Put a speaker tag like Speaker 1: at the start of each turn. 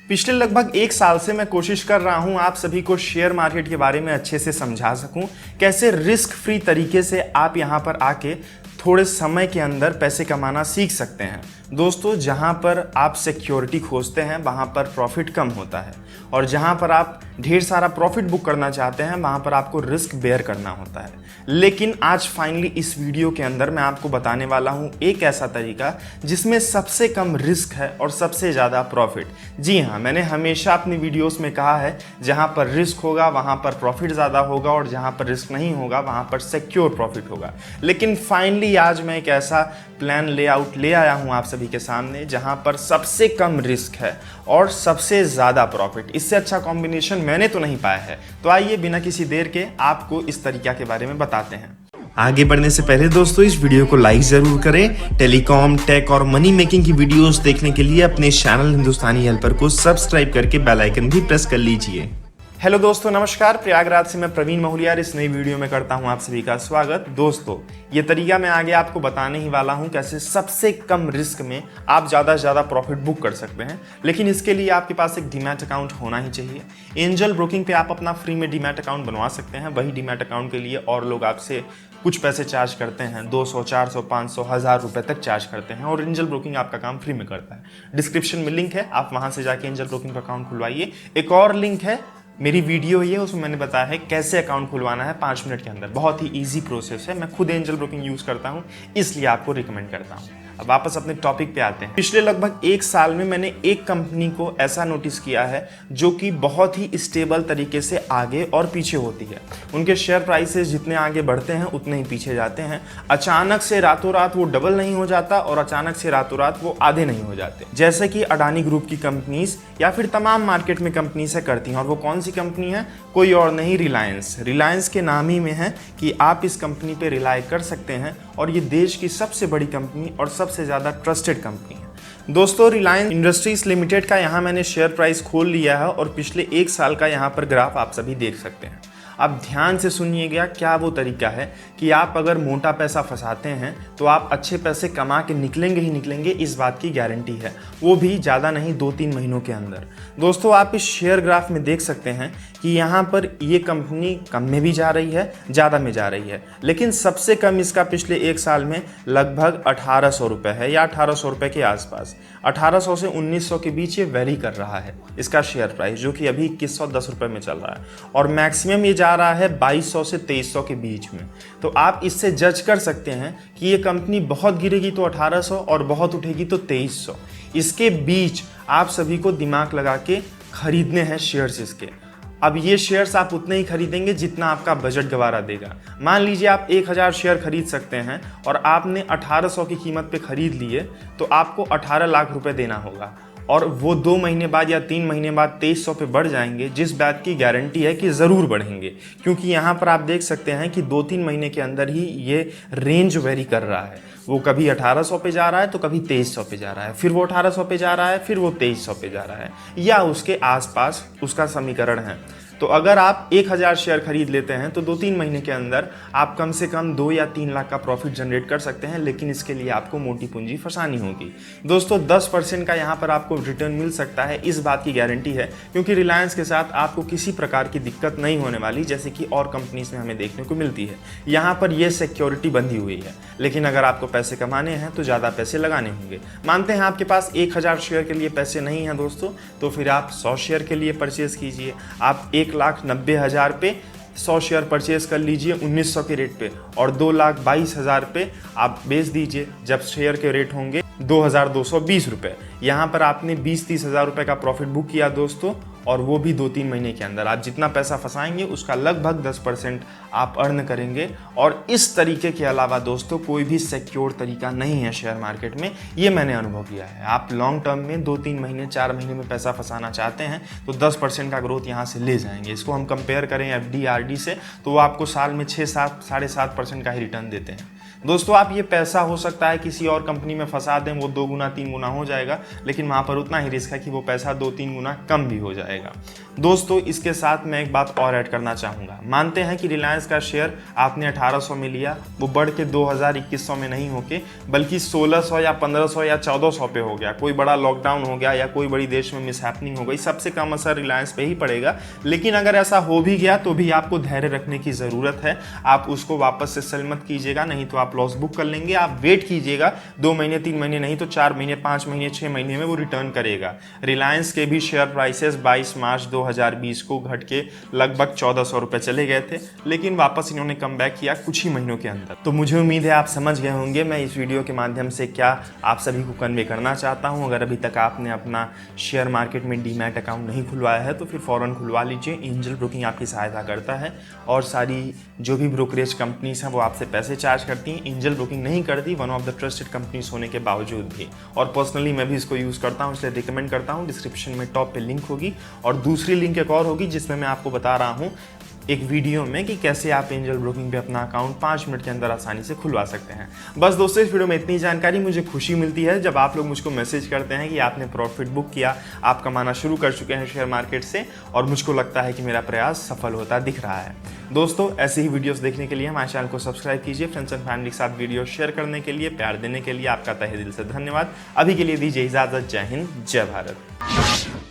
Speaker 1: पिछले लगभग एक साल से मैं कोशिश कर रहा हूं आप सभी को शेयर मार्केट के बारे में अच्छे से समझा सकूं, कैसे रिस्क फ्री तरीके से आप यहां पर आके थोड़े समय के अंदर पैसे कमाना सीख सकते हैं। दोस्तों, जहां पर आप सिक्योरिटी खोजते हैं वहां पर प्रॉफिट कम होता है, और जहां पर आप ढेर सारा प्रॉफिट बुक करना चाहते हैं वहां पर आपको रिस्क बेयर करना होता है। लेकिन आज फाइनली इस वीडियो के अंदर मैं आपको बताने वाला हूं एक ऐसा तरीका जिसमें सबसे कम रिस्क है और सबसे ज़्यादा प्रॉफिट। जी हाँ, मैंने हमेशा अपनी वीडियोस में कहा है जहां पर रिस्क होगा वहां पर प्रॉफिट ज़्यादा होगा, और जहां पर रिस्क नहीं होगा वहां पर सिक्योर प्रॉफिट होगा। लेकिन फाइनली आज मैं एक ऐसा प्लान लेआउट ले आया हूं आप सभी के सामने जहां पर सबसे कम रिस्क है और सबसे ज़्यादा प्रॉफिट। इससे अच्छा कॉम्बिनेशन मैंने तो नहीं पाया है। तो आइए बिना किसी देर के आपको इस तरीका के बारे में बताते हैं। आगे बढ़ने से पहले दोस्तों इस वीडियो को लाइक जरूर करें। टेलीकॉम, टेक और मनी मेकिंग की वीडियोस देखने के लिए अपने चैनल हिंदुस्तानी हेल्पर को सब्सक्राइब करके बेल आइकन भी प्रेस कर लीजिए। हेलो दोस्तों, नमस्कार। प्रयागराज से मैं प्रवीण महुलिया इस नई वीडियो में करता हूं आप सभी का स्वागत। दोस्तों, ये तरीका मैं आगे आपको बताने ही वाला हूं कैसे सबसे कम रिस्क में आप ज़्यादा से ज़्यादा प्रॉफिट बुक कर सकते हैं। लेकिन इसके लिए आपके पास एक डीमैट अकाउंट होना ही चाहिए। एंजल ब्रोकिंग पे आप अपना फ्री में डीमैट अकाउंट बनवा सकते हैं। वही डीमैट अकाउंट के लिए और लोग आपसे कुछ पैसे चार्ज करते हैं, 200, 400, 500, 1000 रुपये तक चार्ज करते हैं, और एंजल ब्रोकिंग आपका काम फ्री में करता है। डिस्क्रिप्शन में लिंक है, आप वहाँ से जाके एंजल ब्रोकिंग का अकाउंट खुलवाइए। एक और लिंक है, मेरी वीडियो ही है, उसमें मैंने बताया है कैसे अकाउंट खुलवाना है 5 मिनट के अंदर। बहुत ही इजी प्रोसेस है। मैं खुद एंजल ब्रोकिंग यूज़ करता हूँ, इसलिए आपको रिकमेंड करता हूँ। अब वापस अपने टॉपिक पे आते हैं। पिछले लगभग एक साल में मैंने एक कंपनी को ऐसा नोटिस किया है जो कि बहुत ही स्टेबल तरीके से आगे और पीछे होती है। उनके शेयर प्राइसेस जितने आगे बढ़ते हैं उतने ही पीछे जाते हैं। अचानक से रातों रात वो डबल नहीं हो जाता, और अचानक से रातों रात वो आधे नहीं हो जाते, जैसे कि अडानी ग्रुप की कंपनीज या फिर तमाम मार्केट में कंपनी से करती हैं। और वो कौन सी कंपनी है? कोई और नहीं, रिलायंस। रिलायंस के नाम ही में है कि आप इस कंपनी पे रिलाई कर सकते हैं, और ये देश की सबसे बड़ी कंपनी और सबसे ज़्यादा ट्रस्टेड कंपनी है। दोस्तों, रिलायंस इंडस्ट्रीज लिमिटेड का यहाँ मैंने शेयर प्राइस खोल लिया है, और पिछले एक साल का यहाँ पर ग्राफ आप सभी देख सकते हैं। अब ध्यान से सुनिएगा, क्या वो तरीका है कि आप अगर मोटा पैसा फंसाते हैं तो आप अच्छे पैसे कमा के निकलेंगे ही निकलेंगे, इस बात की गारंटी है। वो भी ज़्यादा नहीं, 2-3 महीनों के अंदर। दोस्तों, आप इस शेयर ग्राफ में देख सकते हैं कि यहाँ पर ये कंपनी कम में भी जा रही है, ज़्यादा में जा रही है, लेकिन सबसे कम इसका पिछले एक साल में लगभग 1800 रुपये है, या 1800 रुपये के आसपास। 1800 से 1900 के बीच ये वेरी कर रहा है इसका शेयर प्राइस, जो कि अभी 2110 रुपये में चल रहा है, और मैक्सिमम ये जा रहा है 2200 से 2300 के बीच में। तो आप इससे जज कर सकते हैं कि ये कंपनी बहुत गिरेगी तो 1800 और बहुत उठेगी तो 2300। इसके बीच आप सभी को दिमाग लगा के खरीदने हैं शेयर्स इसके। अब ये शेयर्स आप उतने ही खरीदेंगे जितना आपका बजट गवारा देगा। मान लीजिए आप 1000 शेयर खरीद सकते हैं और आपने 1800 की कीमत पे खरीद लिए, तो आपको 18 लाख रुपए देना होगा, और वो 2 महीने बाद या 3 महीने बाद 2300 पे बढ़ जाएंगे, जिस बात की गारंटी है कि ज़रूर बढ़ेंगे। क्योंकि यहाँ पर आप देख सकते हैं कि 2-3 महीने के अंदर ही ये रेंज वेरी कर रहा है। वो कभी 1800 पे जा रहा है तो कभी 2300 पे जा रहा है, फिर वो 1800 पे जा रहा है, फिर वो 2300 पे जा रहा है, या उसके आसपास उसका समीकरण है। तो अगर आप 1000 शेयर खरीद लेते हैं तो 2-3 महीने के अंदर आप कम से कम 2 या 3 लाख का प्रॉफिट जनरेट कर सकते हैं। लेकिन इसके लिए आपको मोटी पूंजी फंसानी होगी। दोस्तों, 10% का यहाँ पर आपको रिटर्न मिल सकता है, इस बात की गारंटी है, क्योंकि रिलायंस के साथ आपको किसी प्रकार की दिक्कत नहीं होने वाली, जैसे कि और कंपनीज में हमें देखने को मिलती है। यहाँ पर यह सिक्योरिटी बंधी हुई है। लेकिन अगर आपको पैसे कमाने हैं तो ज़्यादा पैसे लगाने होंगे। मानते हैं आपके पास 1000 शेयर के लिए पैसे नहीं हैं दोस्तों, तो फिर आप 100 शेयर के लिए परचेज कीजिए। आप 1,90,000 पे 100 शेयर परचेज कर लीजिए 1900 के रेट पे, और 2,22,000 पे आप बेच दीजिए, जब शेयर के रेट होंगे 2220 रुपये। यहाँ पर आपने 20-30 हज़ार रुपये का प्रॉफिट बुक किया दोस्तों, और वो भी 2-3 महीने के अंदर। आप जितना पैसा फंसाएंगे उसका लगभग 10% आप अर्न करेंगे। और इस तरीके के अलावा दोस्तों कोई भी सिक्योर तरीका नहीं है शेयर मार्केट में, ये मैंने अनुभव किया है। आप लॉन्ग टर्म में 2-3 महीने 4 महीने में पैसा फंसाना चाहते हैं तो 10% का ग्रोथ यहाँ से ले जाएंगे। इसको हम कंपेयर करें FD RD से, तो वो आपको साल में 6-7 7.5% का ही रिटर्न देते हैं। दोस्तों आप ये पैसा हो सकता है किसी और कंपनी में फंसा दें, वो 2 गुना 3 गुना हो जाएगा, लेकिन वहाँ पर उतना ही रिस्क है कि वो पैसा 2-3 गुना कम भी हो जाएगा। दोस्तों इसके साथ मैं एक बात और ऐड करना चाहूँगा। मानते हैं कि रिलायंस का शेयर आपने 1800 में लिया, वो बढ़ के 2000-2100 में नहीं होके बल्कि 1600 या 1500 या 1400 पे हो गया, कोई बड़ा लॉकडाउन हो गया या कोई बड़ी देश में मिसहैपनिंग हो गई, सबसे कम असर रिलायंस पे ही पड़ेगा। लेकिन अगर ऐसा हो भी गया तो भी आपको धैर्य रखने की ज़रूरत है। आप उसको वापस से सेल मत कीजिएगा, नहीं तो आप लॉस बुक कर लेंगे। आप वेट कीजिएगा 2 महीने 3 महीने नहीं तो 4 महीने 5 महीने 6 महीने में वो रिटर्न करेगा। रिलायंस के भी शेयर प्राइसेस 22 मार्च 2020 को घट के लगभग 1400 रुपये चले गए थे, लेकिन वापस इन्होंने कम बैक किया कुछ ही महीनों के अंदर। तो मुझे उम्मीद है आप समझ गए होंगे मैं इस वीडियो के माध्यम से क्या आप सभी को कन्वे करना चाहता हूं। अगर अभी तक आपने अपना शेयर मार्केट में डीमैट अकाउंट नहीं खुलवाया है तो फिर फ़ौरन खुलवा लीजिए। एंजल ब्रोकिंग आपकी सहायता करता है और सारी जो भी ब्रोकरेज कंपनीज हैं वो आपसे पैसे चार्ज करती हैं, एंजल ब्रोकिंग नहीं करती, one of the trusted companies होने के बावजूद भी। और पर्सनली मैं भी इसको यूज़ करता हूँ, इसलिए रिकमेंड करता हूँ। डिस्क्रिप्शन में टॉप पे लिंक होगी और दूसरी लिंक एक और होगी जिसमें मैं आपको बता रहा हूँ एक वीडियो में कि कैसे आप एंजल ब्रोकिंग पे अपना अकाउंट 5 मिनट के अंदर आसानी से खुलवा सकते हैं। बस दोस्तों इस वीडियो में इतनी जानकारी। मुझे खुशी मिलती है जब आप लोग मुझको मैसेज करते हैं कि आपने प्रॉफिट बुक किया, आप कमाना शुरू कर चुके हैं शेयर मार्केट से, और मुझको लगता है कि मेरा प्रयास सफल होता दिख रहा है। दोस्तों ऐसे ही वीडियोस देखने के लिए हमारे चैनल को सब्सक्राइब कीजिए। फ्रेंड्स एंड फैमिली के साथ वीडियो शेयर करने के लिए, प्यार देने के लिए आपका तहे दिल से धन्यवाद। अभी के लिए दीजिए इजाज़त। जय हिंद, जय भारत।